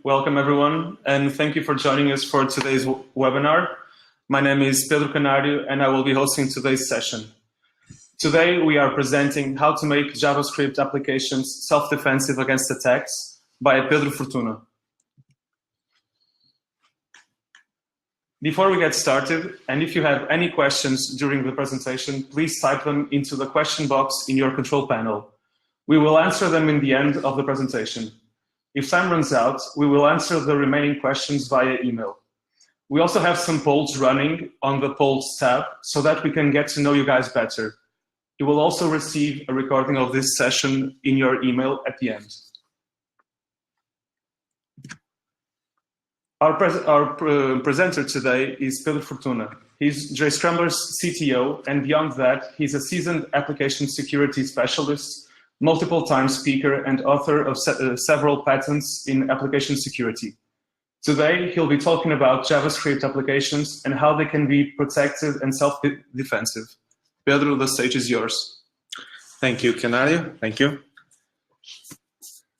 Welcome, everyone, and thank you for joining us for today's webinar. My name is Pedro Canário, and I will be hosting today's session. Today, we are presenting how to make JavaScript applications self-defensive against attacks by Pedro Fortuna. Before we get started, and if you have any questions during the presentation, please type them into the question box in your control panel. We will answer them in the end of the presentation. If time runs out, we will answer the remaining questions via email. We also have some polls running on the polls tab so that we can get to know you guys better. You will also receive a recording of this session in your email at the end. Our presenter today is Pedro Fortuna. He's JScrambler's CTO, and beyond that, he's a seasoned application security specialist, multiple-time speaker, and author of several patents in application security. Today, he'll be talking about JavaScript applications and how they can be protected and self-defensive. Pedro, the stage is yours. Thank you, Canário. Thank you.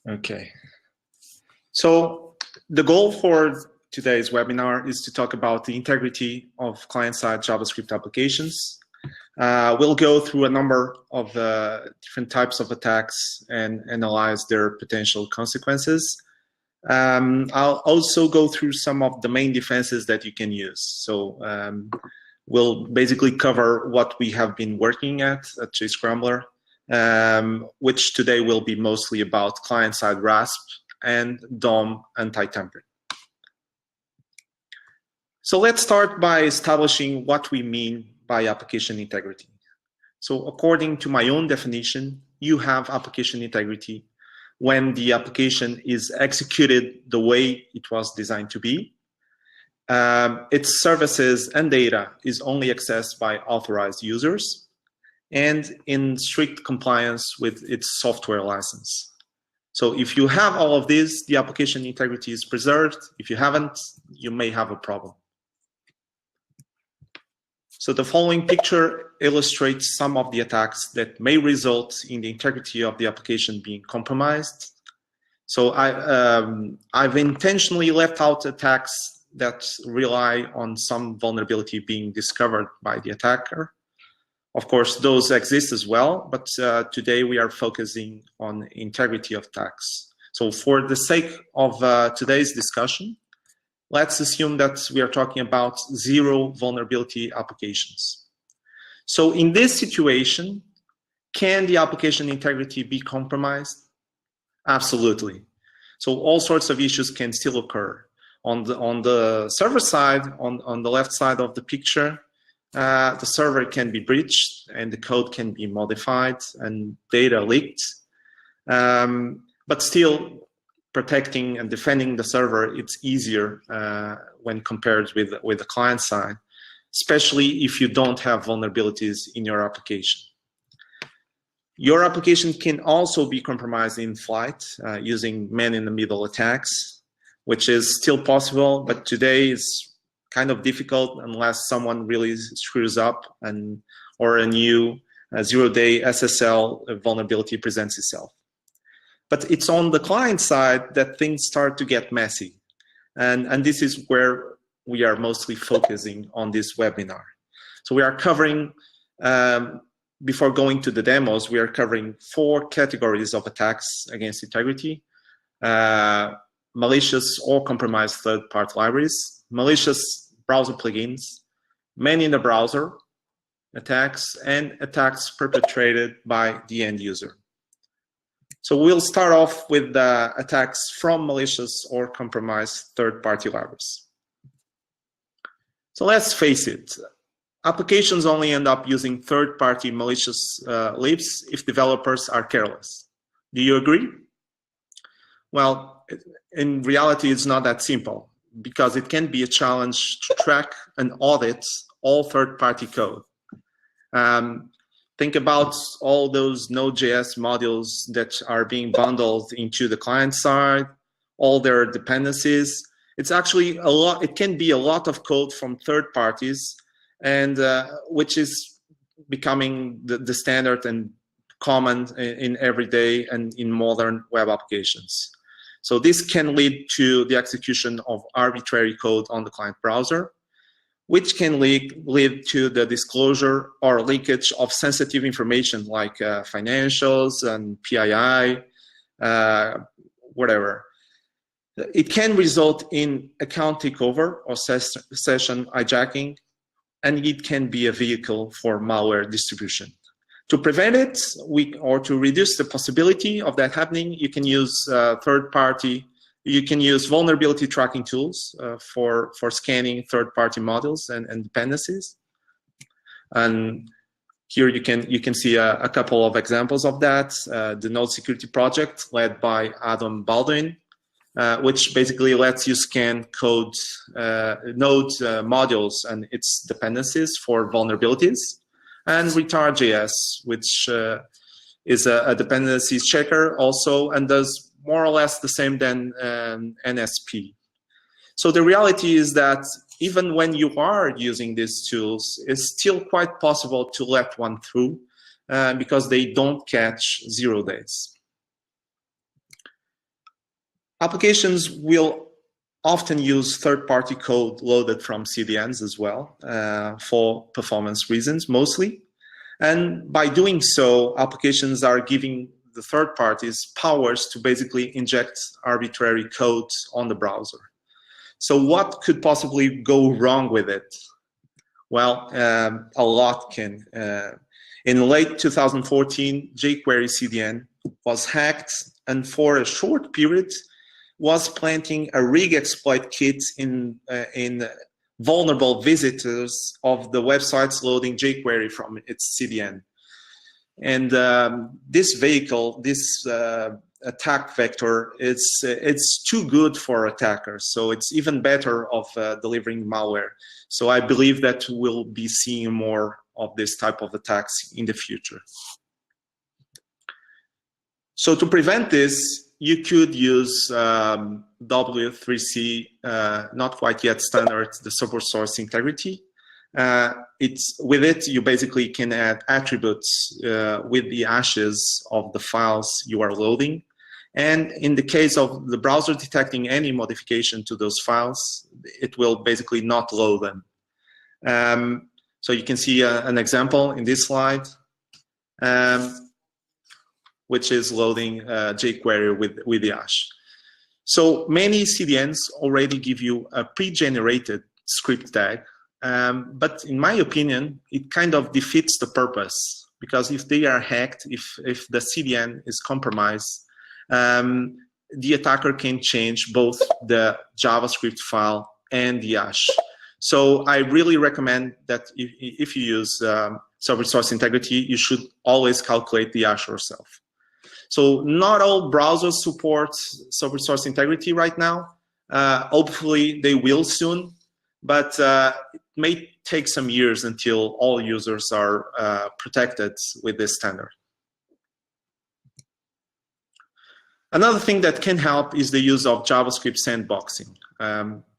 Okay. So the goal for today's webinar is to talk about the integrity of client-side JavaScript applications. We'll go through a number of different types of attacks and analyze their potential consequences. I'll also go through some of the main defenses that you can use. So we'll basically cover what we have been working at JScrambler, which today will be mostly about client-side RASP and DOM anti-tampering. So let's start by establishing what we mean by application integrity. So according to my own definition, you have application integrity when the application is executed the way it was designed to be. Its services and data is only accessed by authorized users and in strict compliance with its software license. So if you have all of these, the application integrity is preserved. If you haven't, you may have a problem. So the following picture illustrates some of the attacks that may result in the integrity of the application being compromised. So I've intentionally left out attacks that rely on some vulnerability being discovered by the attacker. Of course, those exist as well, but today we are focusing on integrity of attacks. So for the sake of today's discussion, let's assume that we are talking about zero vulnerability applications. So in this situation, can the application integrity be compromised? Absolutely. So all sorts of issues can still occur. On the server side, on the left side of the picture, the server can be breached and the code can be modified and data leaked. But still, protecting and defending the server, it's easier when compared with the client side, especially if you don't have vulnerabilities in your application. Your application can also be compromised in flight using man-in-the-middle attacks, which is still possible, but today is kind of difficult unless someone really screws up or a new zero-day SSL vulnerability presents itself. But it's on the client side that things start to get messy. And this is where we are mostly focusing on this webinar. So we are covering, before going to the demos, we are covering 4 categories of attacks against integrity: malicious or compromised third-party libraries, malicious browser plugins, man-in-the-browser attacks, and attacks perpetrated by the end user. So we'll start off with the attacks from malicious or compromised third-party libraries. So let's face it, applications only end up using third-party malicious libs if developers are careless. Do you agree? Well, in reality, it's not that simple, because it can be a challenge to track and audit all third-party code. Think about all those Node.js modules that are being bundled into the client side, all their dependencies. It's actually a lot. It can be a lot of code from third parties, and which is becoming the standard and common in everyday and in modern web applications. So this can lead to the execution of arbitrary code on the client browser, which can lead to the disclosure or leakage of sensitive information like financials and PII, whatever. It can result in account takeover or session hijacking, and it can be a vehicle for malware distribution. To prevent it, or to reduce the possibility of that happening, you can use you can use vulnerability tracking tools for scanning third-party modules and dependencies. And here you can see a couple of examples of that. The Node Security Project, led by Adam Baldwin, which basically lets you scan code, Node modules and its dependencies for vulnerabilities. And Retard.js, which is a dependencies checker also, and does more or less the same than NSP. So the reality is that even when you are using these tools, it's still quite possible to let one through because they don't catch 0 days. Applications will often use third-party code loaded from CDNs as well for performance reasons mostly. And by doing so, applications are giving the third parties powers to basically inject arbitrary code on the browser. So what could possibly go wrong with it? Well, a lot can. In late 2014, jQuery CDN was hacked, and for a short period was planting a rig exploit kit in vulnerable visitors of the websites loading jQuery from its CDN. And this vehicle, this attack vector, it's too good for attackers. So it's even better of delivering malware. So I believe that we'll be seeing more of this type of attacks in the future. So to prevent this, you could use W3C, not quite yet standard, the server source integrity. With it, you basically can add attributes with the hashes of the files you are loading. And in the case of the browser detecting any modification to those files, it will basically not load them. So you can see an example in this slide, which is loading jQuery with the hash. So many CDNs already give you a pre-generated script tag. But in my opinion, it kind of defeats the purpose, because if they are hacked, if the CDN is compromised, the attacker can change both the JavaScript file and the hash. So I really recommend that if you use server source integrity, you should always calculate the hash yourself. So not all browsers support server source integrity right now. Hopefully they will soon, but it may take some years until all users are protected with this standard. Another thing that can help is the use of JavaScript sandboxing.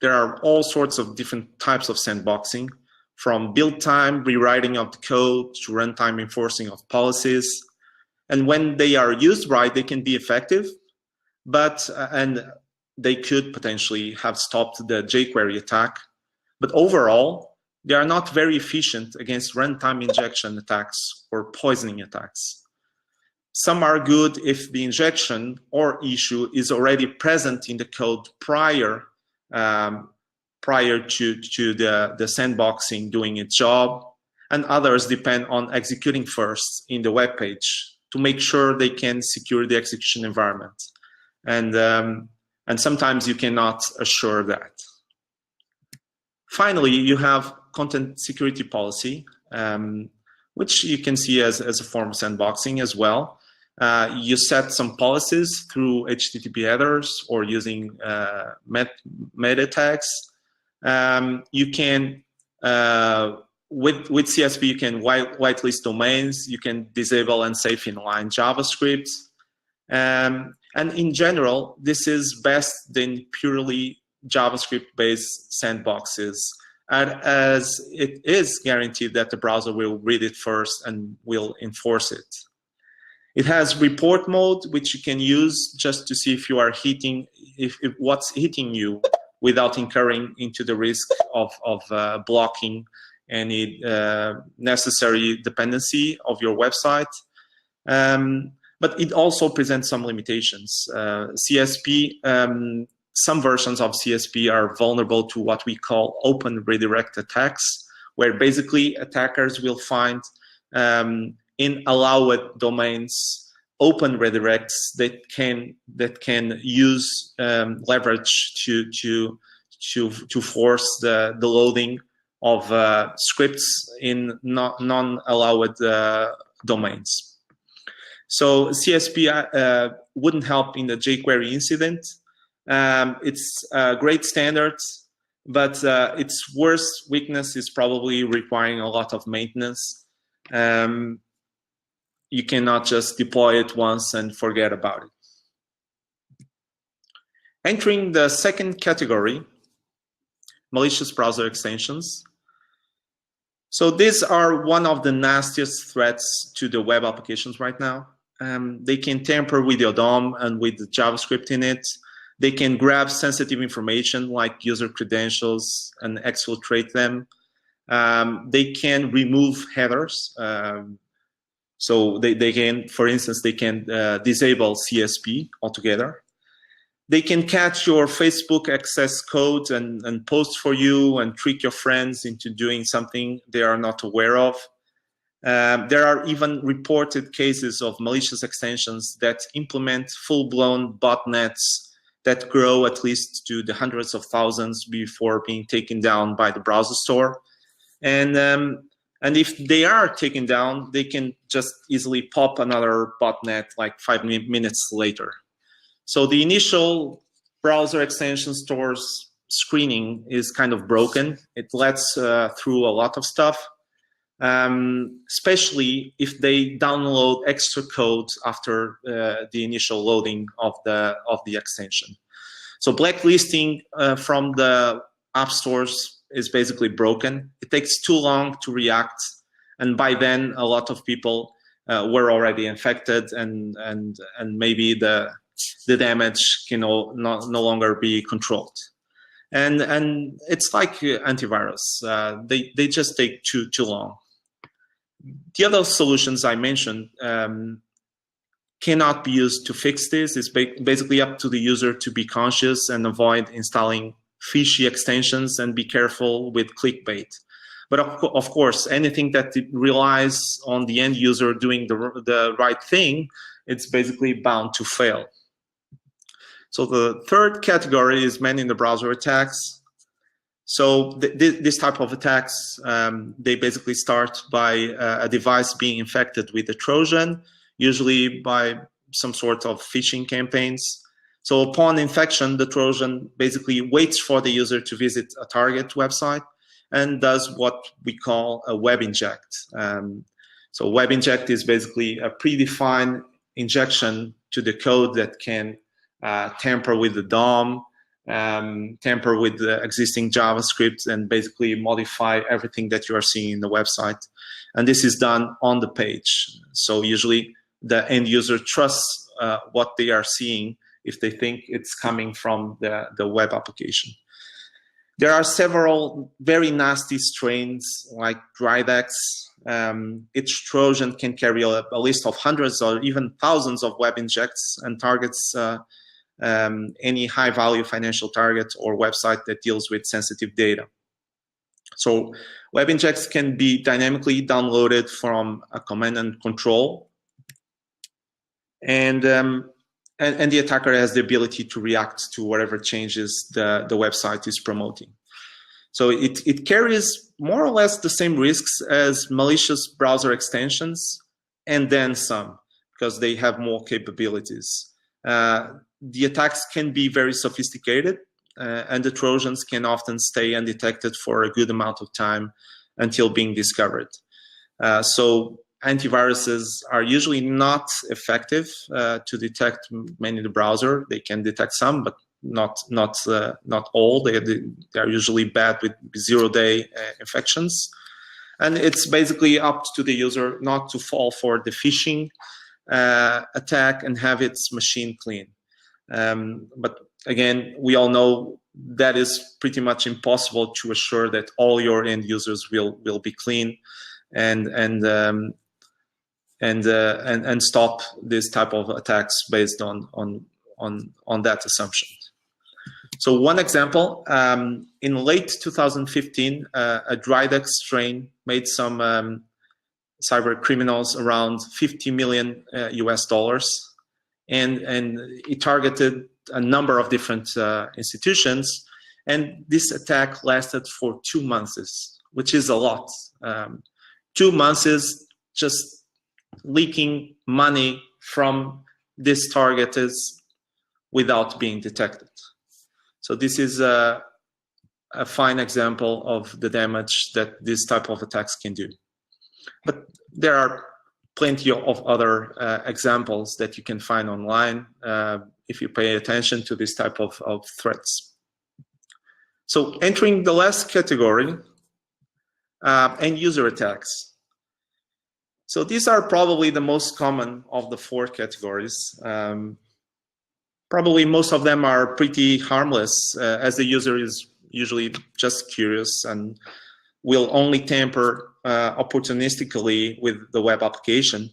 There are all sorts of different types of sandboxing, from build time, rewriting of the code, to runtime enforcing of policies. And when they are used right, they can be effective, and they could potentially have stopped the jQuery attack. But overall, they are not very efficient against runtime injection attacks or poisoning attacks. Some are good if the injection or issue is already present in the code prior to the sandboxing doing its job, and others depend on executing first in the web page to make sure they can secure the execution environment. And sometimes you cannot assure that. Finally, you have content security policy, which you can see as a form of sandboxing as well. You set some policies through HTTP headers or using meta tags. You can, with CSP, you can whitelist domains. You can disable unsafe inline JavaScript. And in general, this is best than purely JavaScript-based sandboxes, as it is guaranteed that the browser will read it first and will enforce it. It has report mode, which you can use just to see if you are hitting, if what's hitting you, without incurring into the risk of blocking any necessary dependency of your website. But it also presents some limitations. CSP, some versions of CSP are vulnerable to what we call open redirect attacks, where basically attackers will find in allowed domains open redirects that can use leverage to force the loading of scripts in non-allowed domains. So CSP wouldn't help in the jQuery incident. It's a great standard, but its worst weakness is probably requiring a lot of maintenance. You cannot just deploy it once and forget about it. Entering the second category, malicious browser extensions. So these are one of the nastiest threats to the web applications right now. They can tamper with your DOM and with the JavaScript in it. They can grab sensitive information like user credentials and exfiltrate them. They can remove headers. So they can, for instance, they can disable CSP altogether. They can catch your Facebook access code and post for you and trick your friends into doing something they are not aware of. There are even reported cases of malicious extensions that implement full-blown botnets that grow at least to the hundreds of thousands before being taken down by the browser store. And if they are taken down, they can just easily pop another botnet like 5 minutes later. So the initial browser extension store's screening is kind of broken. It lets through a lot of stuff, especially if they download extra code after the initial loading of the extension. So blacklisting from the app stores is basically broken. It takes too long to react, and by then a lot of people were already infected, and maybe the damage can no longer be controlled. And it's like antivirus. They just take too long. The other solutions I mentioned cannot be used to fix this. It's basically up to the user to be conscious and avoid installing fishy extensions and be careful with clickbait. But of course, anything that relies on the end user doing the right thing, it's basically bound to fail. So the third category is man-in-the-browser attacks. So this type of attacks, they basically start by a device being infected with a Trojan, usually by some sort of phishing campaigns. So upon infection, the Trojan basically waits for the user to visit a target website and does what we call a web inject. So web inject is basically a predefined injection to the code that can tamper with the DOM, tamper with the existing JavaScript, and basically modify everything that you are seeing in the website. And this is done on the page. So usually the end user trusts what they are seeing if they think it's coming from the web application. There are several very nasty strains like Dridex. Each Trojan can carry a list of hundreds or even thousands of web injects and targets any high-value financial target or website that deals with sensitive data. So web injects can be dynamically downloaded from a command and control, and the attacker has the ability to react to whatever changes the website is promoting. So it carries more or less the same risks as malicious browser extensions, and then some, because they have more capabilities. The attacks can be very sophisticated, and the Trojans can often stay undetected for a good amount of time until being discovered. So antiviruses are usually not effective to detect many in the browser. They can detect some, but not all. They are usually bad with zero-day infections. And it's basically up to the user not to fall for the phishing attack and have its machine clean. But again, we all know that is pretty much impossible to assure that all your end users will be clean and stop this type of attacks based on that assumption. So one example, in late 2015, a Drydex strain made some cyber criminals around $50 million US, and it targeted a number of different institutions, and this attack lasted for 2 months, which is a lot. 2 months is just leaking money from this target is without being detected. So this is a fine example of the damage that this type of attacks can do. But there are plenty of other examples that you can find online if you pay attention to this type of threats. So entering the last category, end user attacks. So these are probably the most common of the 4 categories. Probably most of them are pretty harmless, as the user is usually just curious and will only tamper opportunistically with the web application.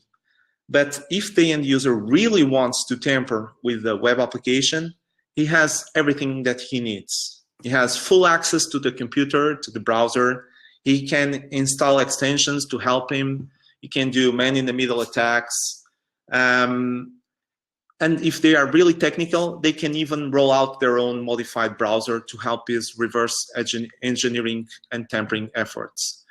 But if the end user really wants to tamper with the web application, he has everything that he needs. He has full access to the computer, to the browser. He can install extensions to help him. He can do man-in-the-middle attacks. And if they are really technical, they can even roll out their own modified browser to help his reverse engineering and tampering efforts.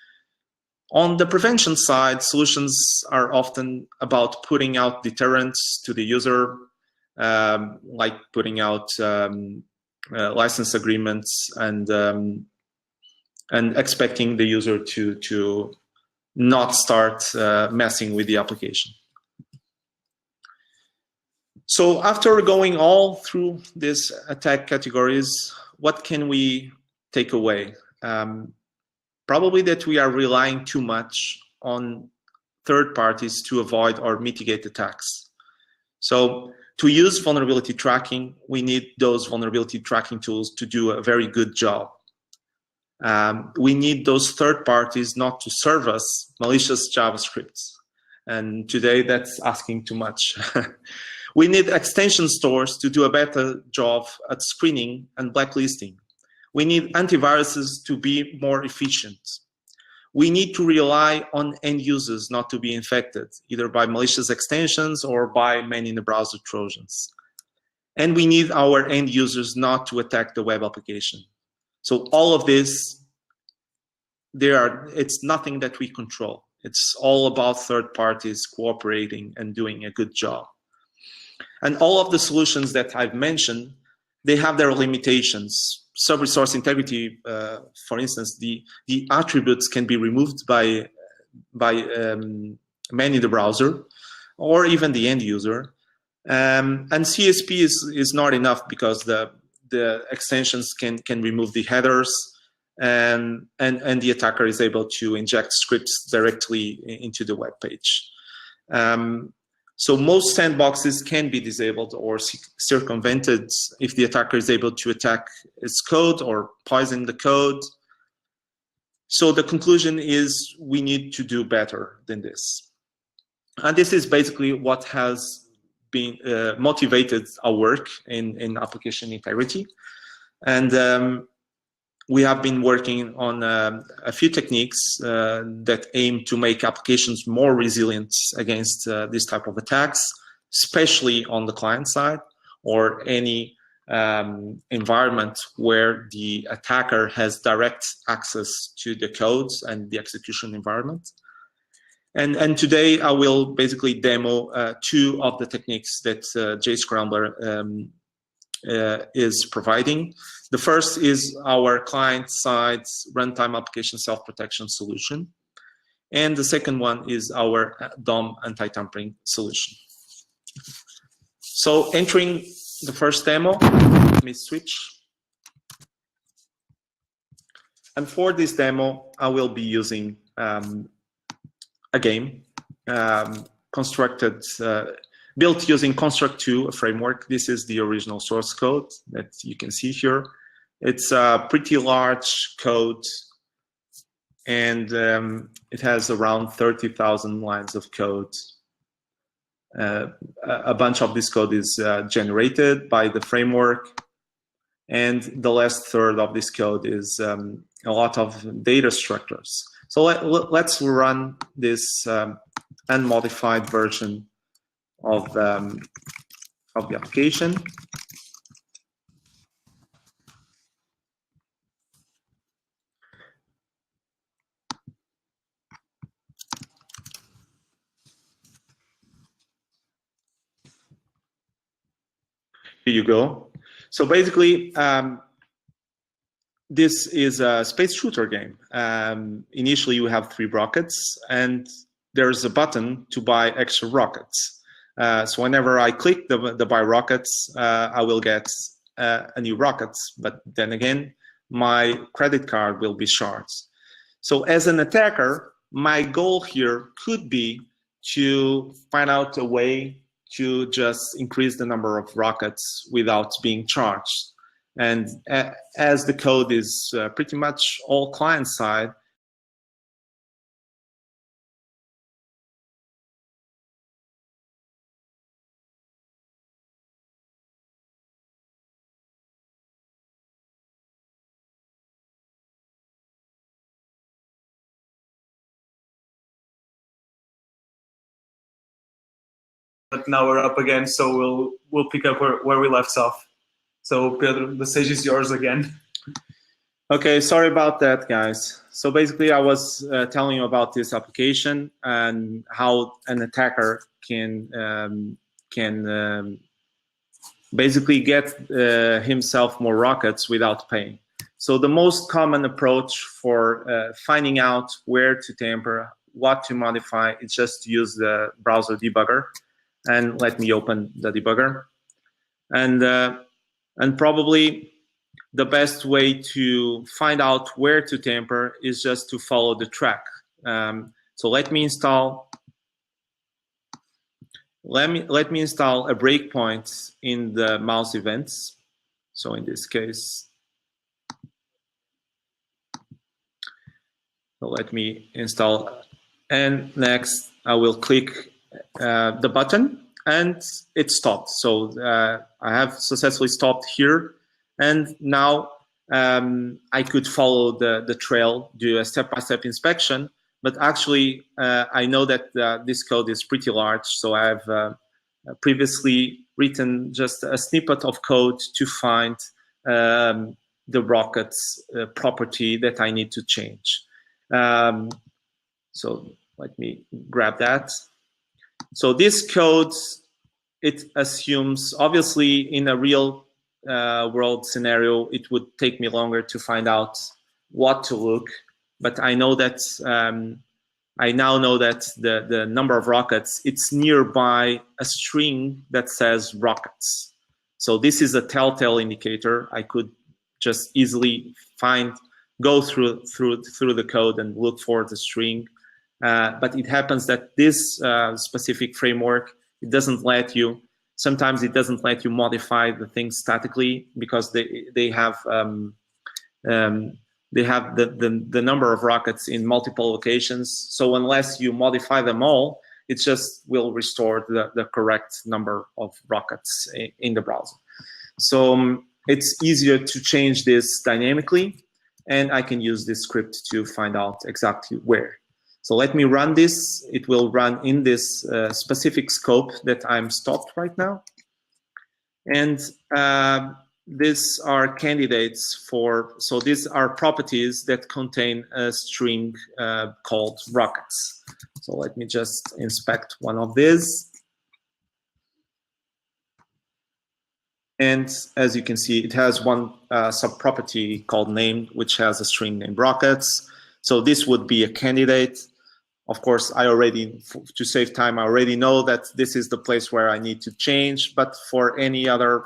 On the prevention side, solutions are often about putting out deterrents to the user, like putting out license agreements and expecting the user to not start messing with the application. So after going all through these attack categories, what can we take away? Probably that we are relying too much on third parties to avoid or mitigate attacks. So to use vulnerability tracking, we need those vulnerability tracking tools to do a very good job. We need those third parties not to serve us malicious JavaScript. And today that's asking too much. We need extension stores to do a better job at screening and blacklisting. We need antiviruses to be more efficient. We need to rely on end users not to be infected, either by malicious extensions or by man-in-the-browser Trojans. And we need our end users not to attack the web application. So all of this, it's nothing that we control. It's all about third parties cooperating and doing a good job. And all of the solutions that I've mentioned, they have their limitations. Sub-resource integrity, for instance, the attributes can be removed by man in the browser or even the end user. And CSP is not enough because the extensions can remove the headers and the attacker is able to inject scripts directly into the web page. So most sandboxes can be disabled or circumvented if the attacker is able to attack its code or poison the code. So the conclusion is we need to do better than this. And this is basically what has been motivated our work in application integrity. And we have been working on a few techniques that aim to make applications more resilient against this type of attacks, especially on the client side or any environment where the attacker has direct access to the codes and the execution environment. And today I will basically demo 2 of the techniques that JScrambler is providing. The first is our client-side runtime application self-protection solution. And the second one is our DOM anti-tampering solution. So entering the first demo, let me switch. And for this demo, I will be using a game. constructed, built using Construct2, a framework. This is the original source code that you can see here. It's a pretty large code, and it has around 30,000 lines of code. A bunch of this code is generated by the framework, and the last third of this code is a lot of data structures. So let's run this unmodified version of the application. Here you go. So basically, this is a space shooter game. Initially, you have 3 rockets, and there's a button to buy extra rockets. So whenever I click the buy rockets, I will get a new rocket. But then again, my credit card will be charged. So as an attacker, my goal here could be to find out a way to just increase the number of rockets without being charged. And as the code is pretty much all client-side, but now we're up again, so we'll pick up where we left off. So Pedro, the stage is yours again. Okay, sorry about that, guys. So basically, I was telling you about this application and how an attacker can basically get himself more rockets without paying. So the most common approach for finding out where to tamper, what to modify, is just to use the browser debugger. And let me open the debugger. And probably the best way to find out where to tamper is just to follow the track. So let me install a breakpoint in the mouse events. So in this case, so let me install, and next I will click the button, and it stopped. So I have successfully stopped here, and now I could follow the trail, do a step-by-step inspection. But actually, I know that this code is pretty large, so I have previously written just a snippet of code to find the rockets property that I need to change. So let me grab that. So this code, it assumes, obviously in a real world scenario, it would take me longer to find out what to look, but I know that I now know that the number of rockets, it's nearby a string that says rockets. So this is a telltale indicator. I could just easily go through the code and look for the string. But it happens that this specific framework, it doesn't let you, sometimes it doesn't let you modify the things statically, because they have the number of rockets in multiple locations. So unless you modify them all, it just will restore the correct number of rockets in the browser. So it's easier to change this dynamically, and I can use this script to find out exactly where. So let me run this. It will run in this specific scope that I'm stopped right now. And these are candidates for, so these are properties that contain a string called rockets. So let me just inspect one of these. And as you can see, it has one subproperty called name, which has a string named rockets. So this would be a candidate. Of course, I already, to save time, I already know that this is the place where I need to change. But for any other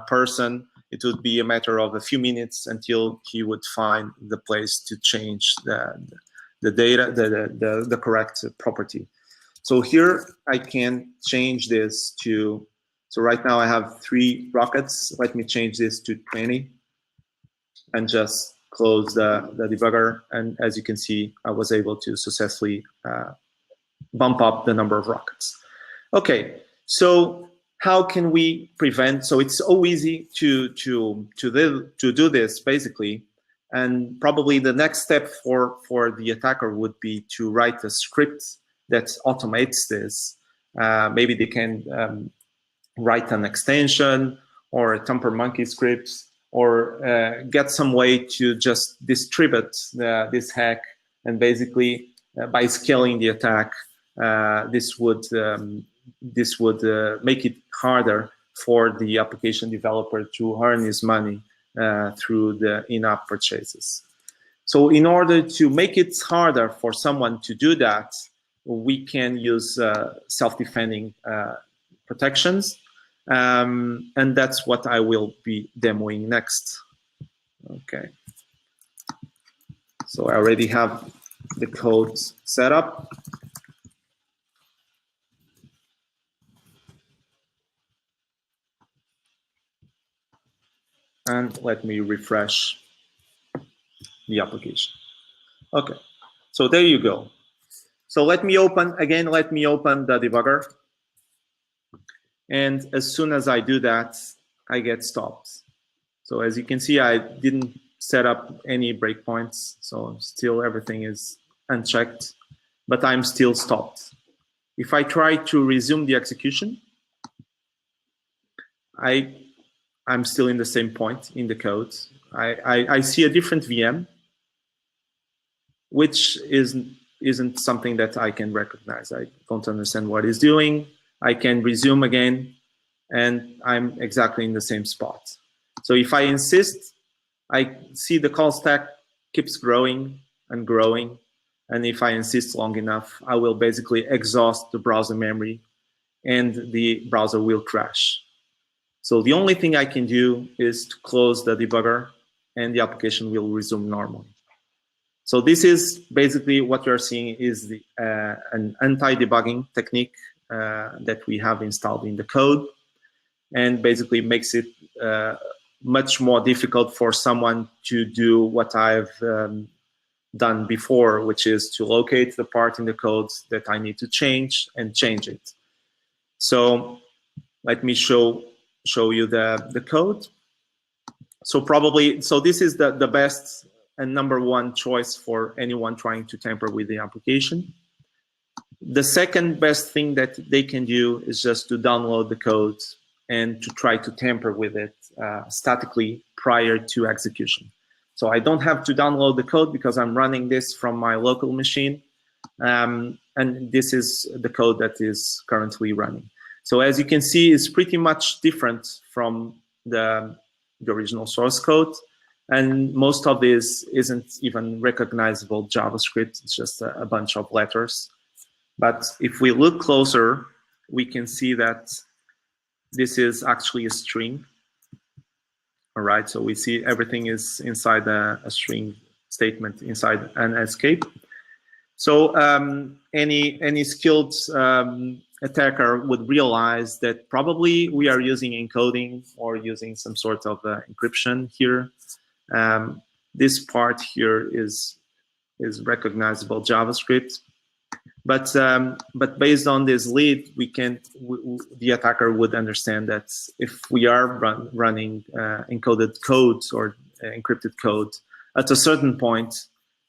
person, it would be a matter of a few minutes until he would find the place to change the data, the correct property. So here I can change this to, so right now I have 3 rockets. Let me change this to 20 and just close the debugger. And as you can see, I was able to successfully bump up the number of rockets. Okay, so how can we prevent? So it's so easy to do this basically, and probably the next step for the attacker would be to write a script that automates this. Maybe they can write an extension or a tamper monkey script, or get some way to just distribute this hack, and basically by scaling the attack, this would make it harder for the application developer to earn his money through the in-app purchases. So in order to make it harder for someone to do that, we can use self-defending protections. And that's what I will be demoing next. Okay. So I already have the code set up. And let me refresh the application. Okay, so there you go. So let me open the debugger. And as soon as I do that, I get stopped. So as you can see, I didn't set up any breakpoints, so still everything is unchecked, but I'm still stopped. If I try to resume the execution, I'm still in the same point in the code. I see a different VM, which isn't something that I can recognize. I don't understand what it's doing. I can resume again, and I'm exactly in the same spot. So if I insist, I see the call stack keeps growing and growing. And if I insist long enough, I will basically exhaust the browser memory and the browser will crash. So the only thing I can do is to close the debugger and the application will resume normally. So this is basically what you're seeing is an anti-debugging technique that we have installed in the code, and basically makes it much more difficult for someone to do what I've done before, which is to locate the part in the code that I need to change and change it. So let me show you the code. So this is the best and #1 choice for anyone trying to tamper with the application. The second best thing that they can do is just to download the code and to try to tamper with it statically prior to execution. So I don't have to download the code because I'm running this from my local machine. And this is the code that is currently running. So as you can see, it's pretty much different from the original source code. And most of this isn't even recognizable JavaScript. It's just a bunch of letters. But if we look closer, we can see that this is actually a string. All right, so we see everything is inside a string statement inside an escape. So any skilled attacker would realize that probably we are using encoding or using some sort of encryption here. This part here is recognizable JavaScript. But based on this lead, the attacker would understand that if we are running encoded code or encrypted code, at a certain point,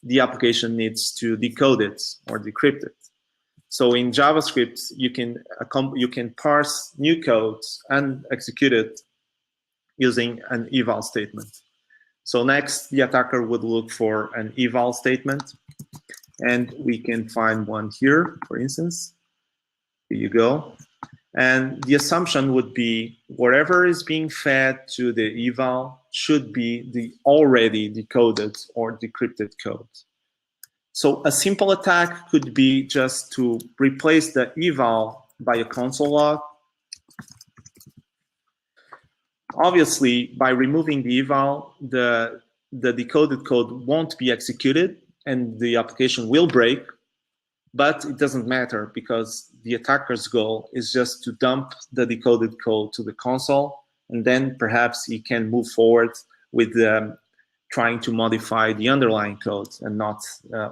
the application needs to decode it or decrypt it. So in JavaScript, you can parse new code and execute it using an eval statement. So next, the attacker would look for an eval statement. And we can find one here, for instance. Here you go. And the assumption would be whatever is being fed to the eval should be the already decoded or decrypted code. So a simple attack could be just to replace the eval by a console log. Obviously, by removing the eval, the decoded code won't be executed and the application will break. but it doesn't matter because the attacker's goal is just to dump the decoded code to the console, and then perhaps he can move forward with trying to modify the underlying code and not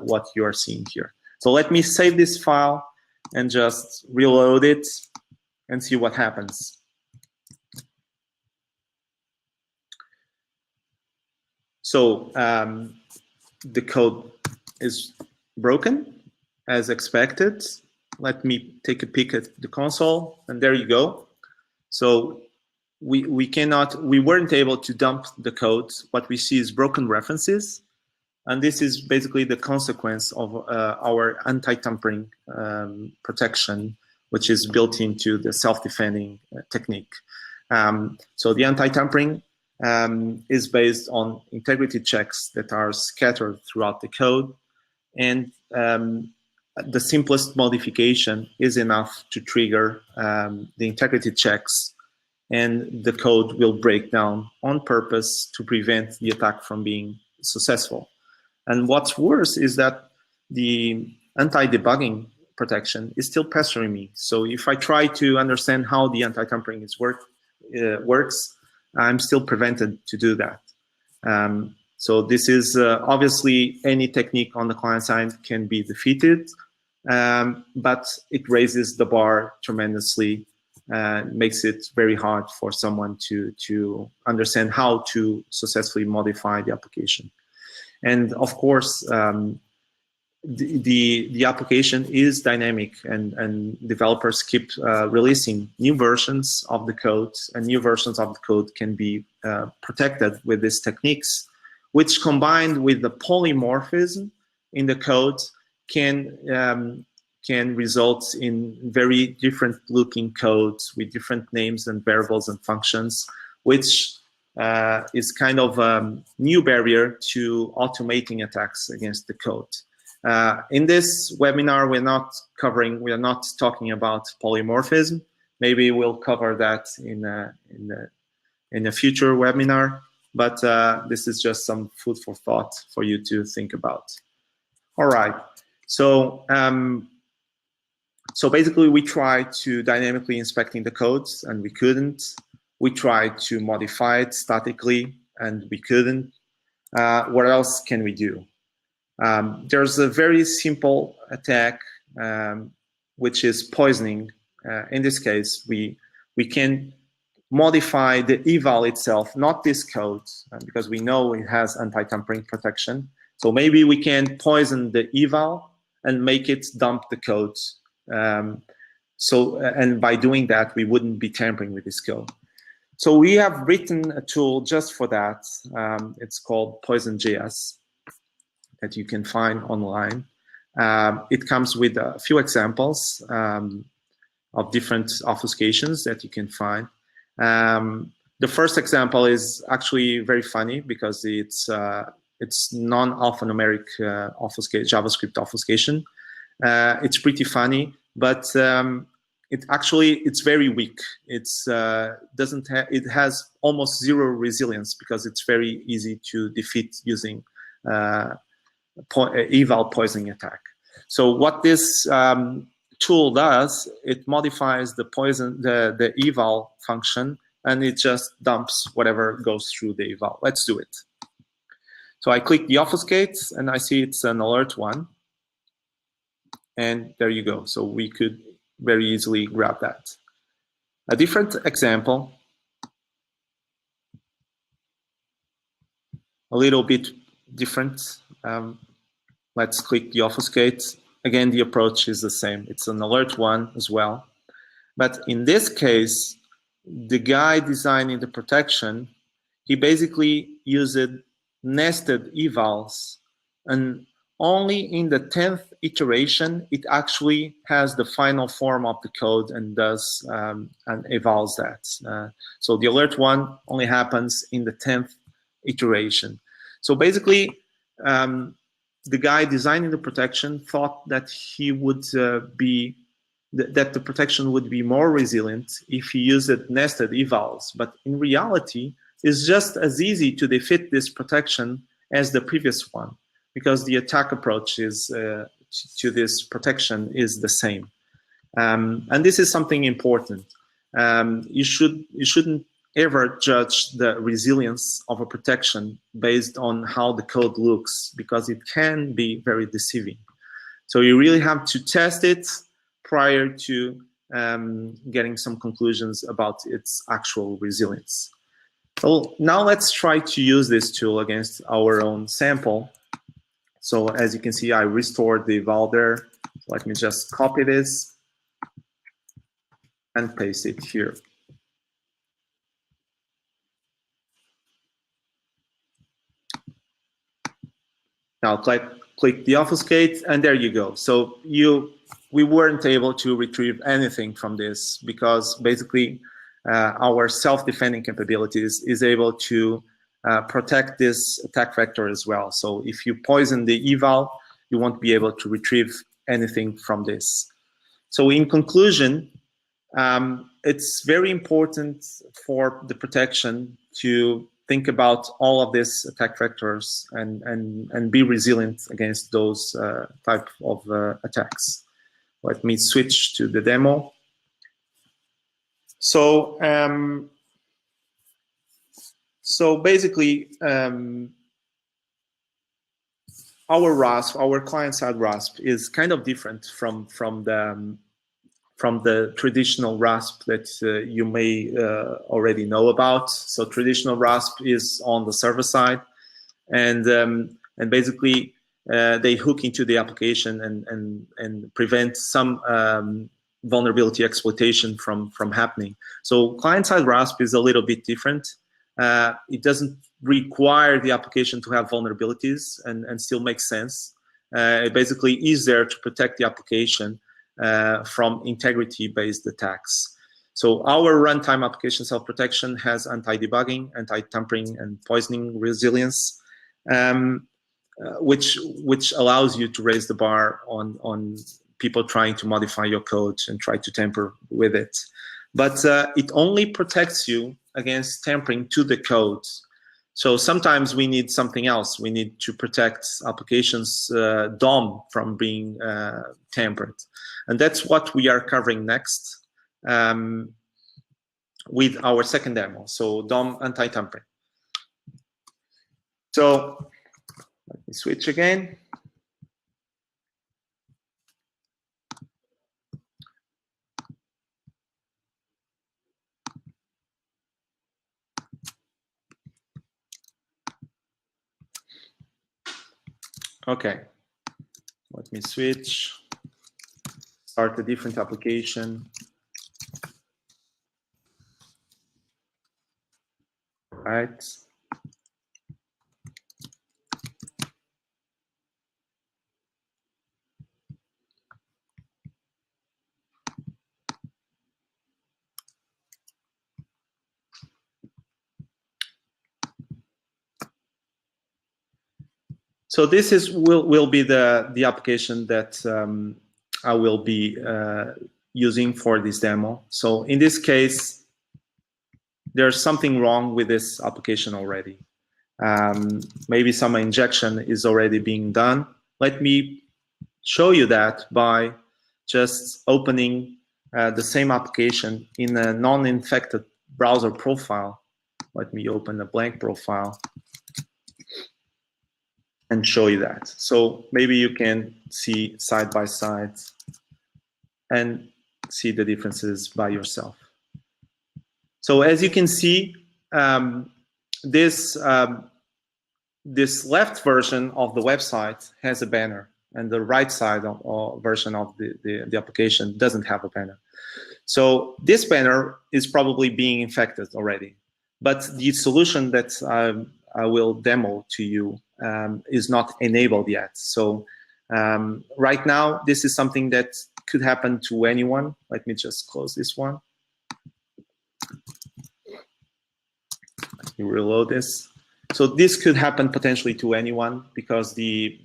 what you are seeing here. So let me save this file and just reload it and see what happens. So the code is broken as expected. Let me take a peek at the console, and there you go. So we weren't able to dump the code. What we see is broken references, and this is basically the consequence of our anti-tampering protection, which is built into the self-defending technique. So the anti-tampering is based on integrity checks that are scattered throughout the code, and the simplest modification is enough to trigger the integrity checks, and the code will break down on purpose to prevent the attack from being successful. And what's worse is that the anti-debugging protection is still pestering me. So if I try to understand how the anti-tampering works, I'm still prevented to do that. So this is obviously any technique on the client side can be defeated, but it raises the bar tremendously, makes it very hard for someone to understand how to successfully modify the application. And of course, the application is dynamic, and developers keep releasing new versions of the code, and new versions of the code can be protected with these techniques, which combined with the polymorphism in the code can result in very different looking codes with different names and variables and functions, which is kind of a new barrier to automating attacks against the code. In this webinar, we are not talking about polymorphism. Maybe we'll cover that in a future webinar, but this is just some food for thought for you to think about. All right, so so basically we tried to dynamically inspecting the codes, and we couldn't. We tried to modify it statically, and we couldn't. What else can we do? There's a very simple attack, which is poisoning. In this case, we can modify the eval itself, not this code, because we know it has anti-tampering protection. So maybe we can poison the eval and make it dump the code. And by doing that, we wouldn't be tampering with this code. So we have written a tool just for that. It's called Poison.js that you can find online. It comes with a few examples of different obfuscations that you can find. The first example is actually very funny because it's non-alphanumeric JavaScript obfuscation. It's pretty funny, but it's very weak. It has almost zero resilience because it's very easy to defeat using eval poisoning attack. So what this tool does, it modifies the eval function, and it just dumps whatever goes through the eval. Let's do it. So I click the obfuscate, and I see it's an alert one. And there you go. So we could very easily grab that. A different example, a little bit different. Let's click the obfuscate. Again, the approach is the same. It's an alert one as well. But in this case, the guy designing the protection, he basically used nested evals, and only in the 10th iteration, it actually has the final form of the code and does and evals that. So the alert one only happens in the 10th iteration. So basically, the guy designing the protection thought that he would that the protection would be more resilient if he used nested evals. But in reality, it's just as easy to defeat this protection as the previous one, because the attack approach is to this protection is the same. And this is something important. You shouldn't ever judge the resilience of a protection based on how the code looks, because it can be very deceiving. So you really have to test it prior to getting some conclusions about its actual resilience. So now let's try to use this tool against our own sample. So as you can see, I restored the val there. So let me just copy this and paste it here. Now click the obfuscate, and there you go. So we weren't able to retrieve anything from this, because basically our self-defending capabilities is able to protect this attack vector as well. So if you poison the eval, you won't be able to retrieve anything from this. So in conclusion, it's very important for the protection to think about all of these attack vectors and be resilient against those type of attacks. Let me switch to the demo. So basically, our RASP, our client-side RASP, is kind of different from the traditional RASP that you may already know about. So traditional RASP is on the server side, and basically they hook into the application and prevent some vulnerability exploitation from happening. So client-side RASP is a little bit different. It doesn't require the application to have vulnerabilities and still makes sense. It basically is there to protect the application from integrity-based attacks. So our runtime application self-protection has anti-debugging, anti-tampering, and poisoning resilience, which allows you to raise the bar on people trying to modify your code and try to tamper with it. But it only protects you against tampering to the code. So sometimes we need something else. We need to protect applications DOM from being tampered. And that's what we are covering next with our second demo, so DOM anti-tampering. So let me switch again. Okay, let me switch, start a different application. Right. So this will be the application that I will be using for this demo. So in this case, there's something wrong with this application already. Maybe some injection is already being done. Let me show you that by just opening the same application in a non-infected browser profile. Let me open a blank profile and show you that. So maybe you can see side by side and see the differences by yourself. So as you can see, this left version of the website has a banner, and the right side version of the application doesn't have a banner. So this banner is probably being infected already, but the solution that I will demo to you is not enabled yet. So right now, this is something that could happen to anyone. Let me just close this one. Let me reload this. So this could happen potentially to anyone, because the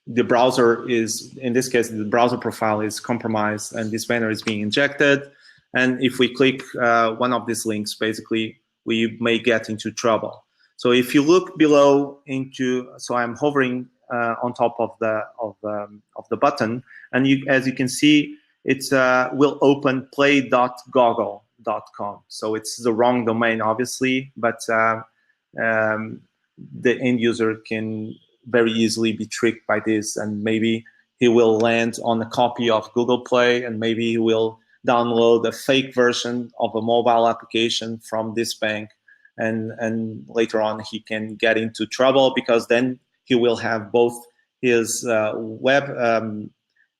browser is, in this case, the browser profile is compromised and this banner is being injected. And if we click one of these links, basically, we may get into trouble. So if you look below so I'm hovering on top of the button, and as you can see, it will open play.google.com. So it's the wrong domain, obviously, but the end user can very easily be tricked by this, and maybe he will land on a copy of Google Play, and maybe he will download a fake version of a mobile application from this bank, and later on he can get into trouble, because then he will have both his web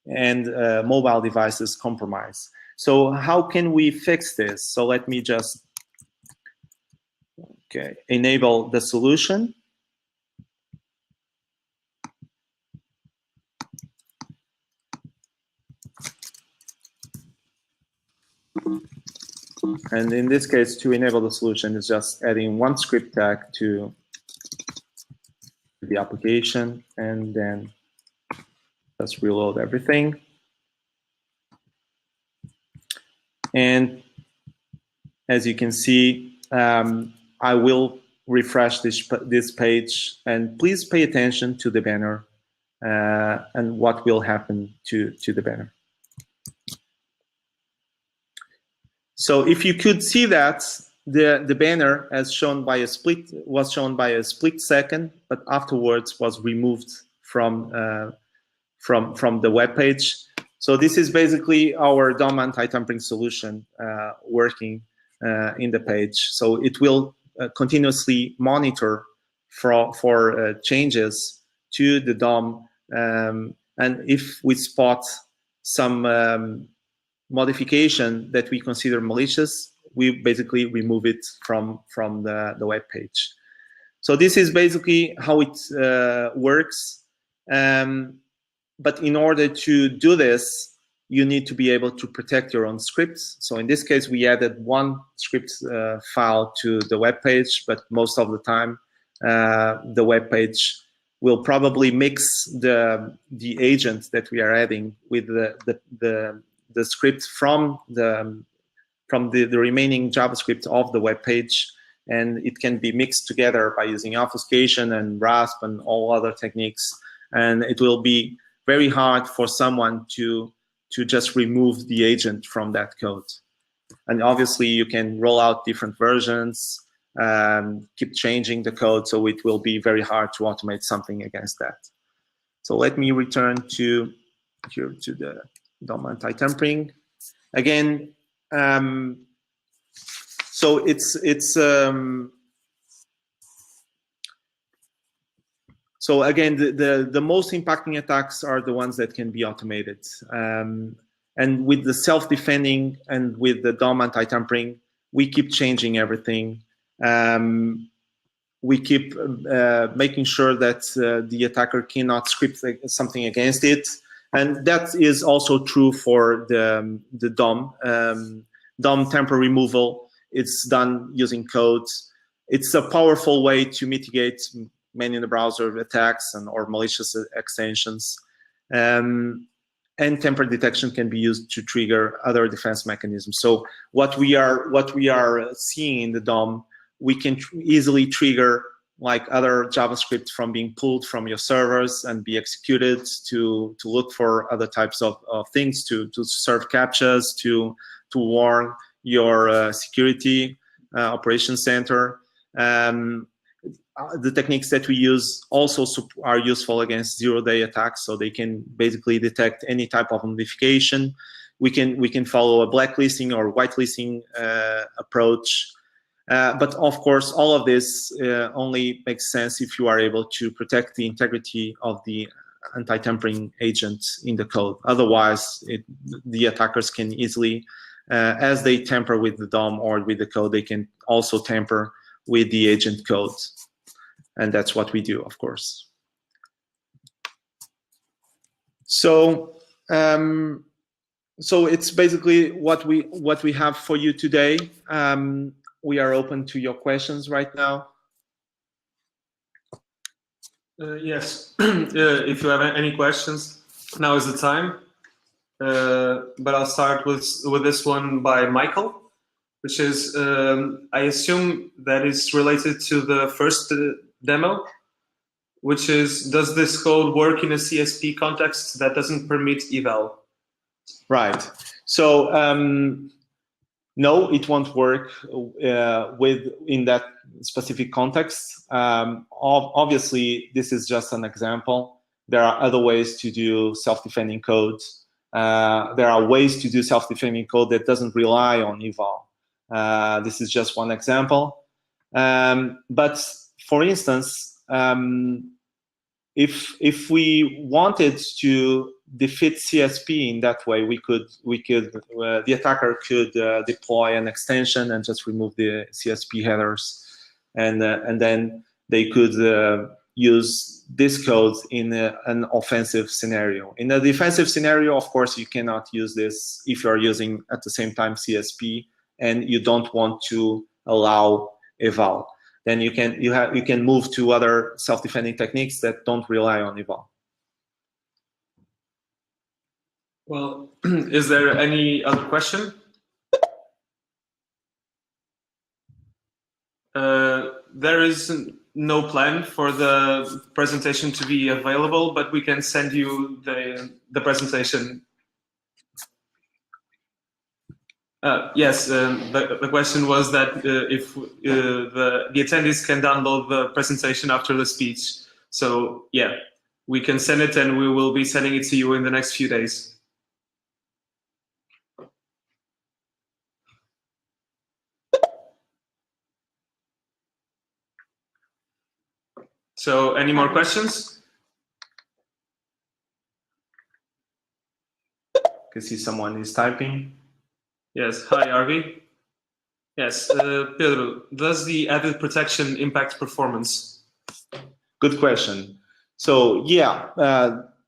and mobile devices compromised. So how can we fix this? So let me just enable the solution. And in this case, to enable the solution is just adding one script tag to the application, and then just reload everything. And as you can see, I will refresh this page, and please pay attention to the banner and what will happen to the banner. So if you could see that the banner was shown by a split second, but afterwards was removed from the web page. So this is basically our DOM anti-tampering solution working in the page. So it will continuously monitor for changes to the DOM, and if we spot some modification that we consider malicious, we basically remove it from the web page. So this is basically how it works. But in order to do this, you need to be able to protect your own scripts. So in this case, we added one script file to the web page, but most of the time, the web page will probably mix the agent that we are adding with the script from the remaining JavaScript of the web page, and it can be mixed together by using obfuscation and RASP and all other techniques, and it will be very hard for someone to just remove the agent from that code. And obviously you can roll out different versions, keep changing the code, so it will be very hard to automate something against that. So let me return to the DOM anti-tampering again. So so again, the most impacting attacks are the ones that can be automated. And with the self-defending and with the DOM anti-tampering, we keep changing everything. We keep making sure that the attacker cannot script something against it. And that is also true for the DOM. DOM tamper removal, it's done using code. It's a powerful way to mitigate many in the browser attacks or malicious extensions. And tamper detection can be used to trigger other defense mechanisms. So what we are seeing in the DOM, we can easily trigger like other JavaScript from being pulled from your servers and be executed to look for other types of things, to serve captchas, to warn your security operations center. The techniques that we use also are useful against zero-day attacks, so they can basically detect any type of modification. We can follow a blacklisting or whitelisting approach. But of course, all of this only makes sense if you are able to protect the integrity of the anti-tampering agent in the code. Otherwise, the attackers can easily, as they tamper with the DOM or with the code, they can also tamper with the agent code. And that's what we do, of course. So, so it's basically what we have for you today. We are open to your questions right now. Yes, if you have any questions, now is the time. But I'll start with this one by Michael, which is, I assume that is related to the first demo. which is, does this code work in a CSP context that doesn't permit eval? Right. So no, it won't work in that specific context. Obviously, this is just an example. There are other ways to do self-defending code. There are ways to do self-defending code that doesn't rely on eval. This is just one example. But for instance, if we wanted to defeat CSP in that way, the attacker could deploy an extension and just remove the CSP headers, and then they could use this code in an offensive scenario. In a defensive scenario, of course, you cannot use this if you are using at the same time CSP and you don't want to allow eval. Then you can move to other self-defending techniques that don't rely on eval. Well, is there any other question? There is no plan for the presentation to be available, but we can send you the presentation. Yes, the question was that if the attendees can download the presentation after the speech. So yeah, we can send it, and we will be sending it to you in the next few days. So any more questions? I can see someone is typing. Yes, hi, Arvi. Yes, Pedro, does the added protection impact performance? Good question. So yeah,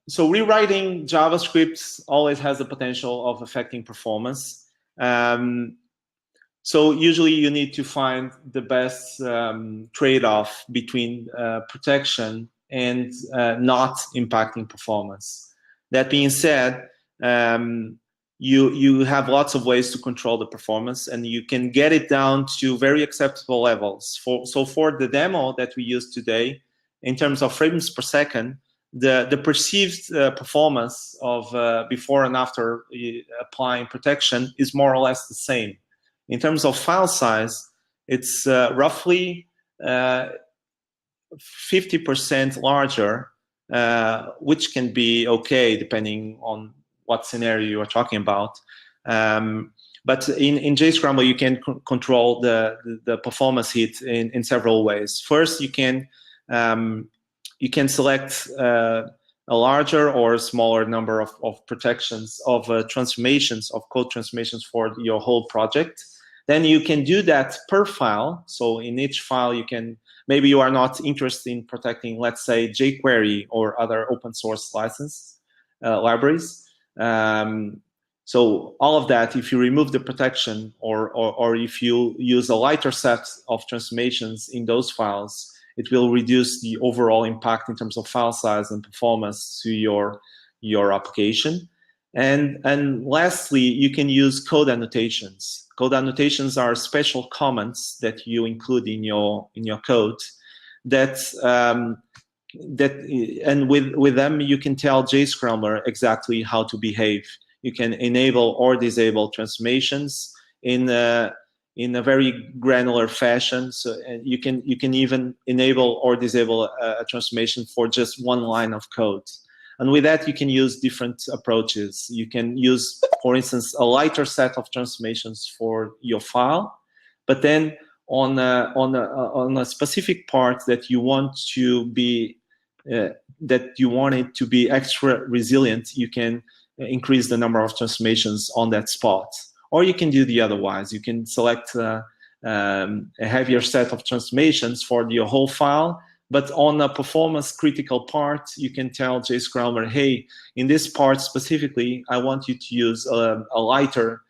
so rewriting JavaScript always has the potential of affecting performance. So usually you need to find the best trade-off between protection and not impacting performance. That being said, you have lots of ways to control the performance, and you can get it down to very acceptable levels. So for the demo that we use today, in terms of frames per second, the perceived performance of before and after applying protection is more or less the same. In terms of file size, it's roughly 50% larger, which can be okay depending on what scenario you are talking about. But in JScramble, you can control the performance hit in several ways. First, you can select a larger or a smaller number of protections, of transformations, of code transformations for your whole project. Then you can do that per file. So in each file, you can, maybe you are not interested in protecting, let's say, jQuery or other open source license libraries. So all of that, if you remove the protection or if you use a lighter set of transformations in those files, it will reduce the overall impact in terms of file size and performance to your application. And lastly, you can use code annotations. Code annotations are special comments that you include in your code and with them you can tell JScrambler exactly how to behave. You can enable or disable transformations in a very granular fashion. So you can even enable or disable a transformation for just one line of code. And with that, you can use different approaches. You can use, for instance, a lighter set of transformations for your file, but then on a specific part that you want to be that you want it to be extra resilient, you can increase the number of transformations on that spot. Or you can do the otherwise. You can select a heavier set of transformations for your whole file. But on a performance critical part, you can tell JScrambler, hey, in this part specifically, I want you to use a lighter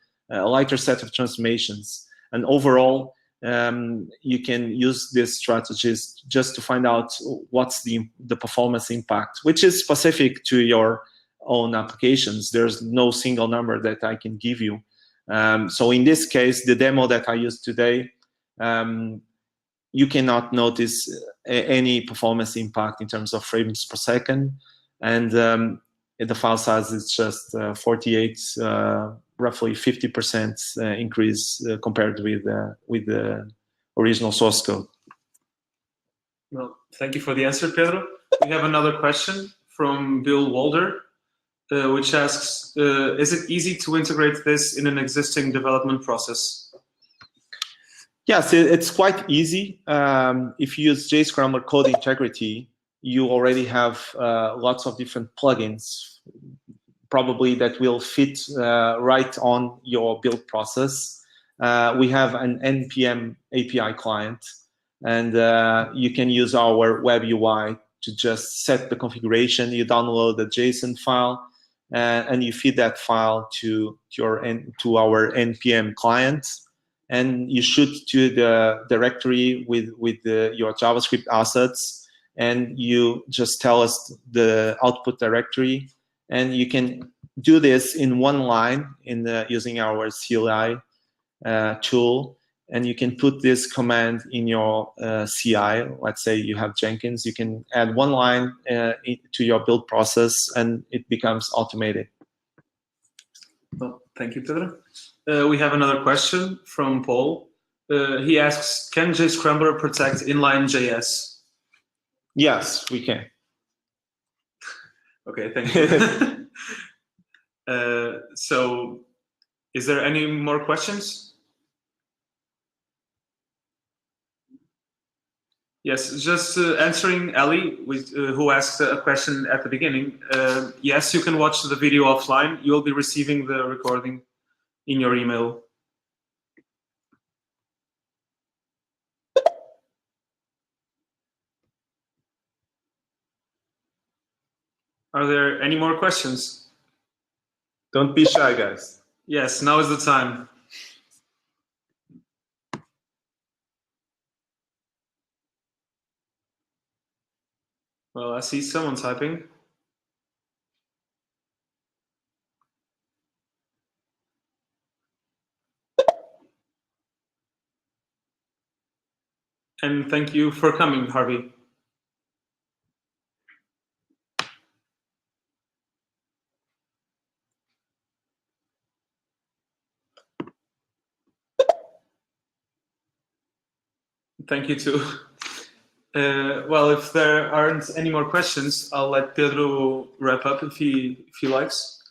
set of transformations. And overall, you can use these strategies just to find out what's the performance impact, which is specific to your own applications. There's no single number that I can give you. So in this case, the demo that I used today, you cannot notice any performance impact in terms of frames per second. And the file size is just 48, roughly 50% increase compared with the original source code. Well, thank you for the answer, Pedro. We have another question from Bill Walder, which asks, is it easy to integrate this in an existing development process? Yes, it's quite easy. If you use JScrambler Code Integrity, you already have lots of different plugins, probably that will fit right on your build process. We have an NPM API client, and you can use our web UI to just set the configuration. You download the JSON file, and you feed that file to our NPM client, and you shoot to the directory with your JavaScript assets, and you just tell us the output directory, and you can do this in one line using our CLI tool, and you can put this command in your CI. Let's say you have Jenkins, you can add one line to your build process, and it becomes automated. Well, thank you, Pedro. We have another question from Paul. He asks, can JScrambler protect inline.js? Yes, we can. Okay, thank you. So, is there any more questions? Yes, just answering Ali, who asked a question at the beginning. Yes, you can watch the video offline. You'll be receiving the recording in your email. Are there any more questions? Don't be shy, guys. Yes, now is the time. Well, I see someone typing. And thank you for coming, Harvey. Thank you too. Well, if there aren't any more questions, I'll let Pedro wrap up if he likes.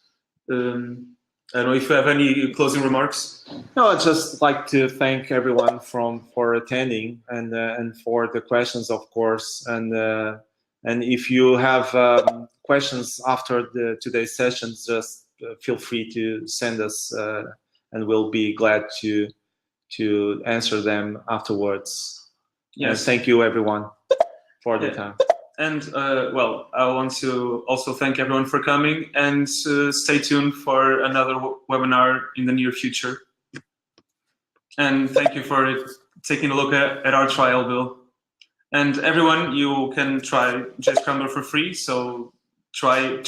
I don't know if you have any closing remarks. No, I'd just like to thank everyone for attending and for the questions, of course. And if you have questions after today's session, just feel free to send us, and we'll be glad to answer them afterwards. Yes. And thank you, everyone, for the time. And well, I want to also thank everyone for coming, and stay tuned for another webinar in the near future. And thank you for taking a look at our trial bill. And everyone, you can try JScrambler for free, so try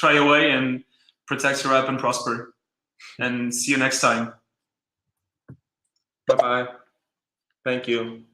away and protect your app and prosper. And see you next time. Bye-bye. Thank you.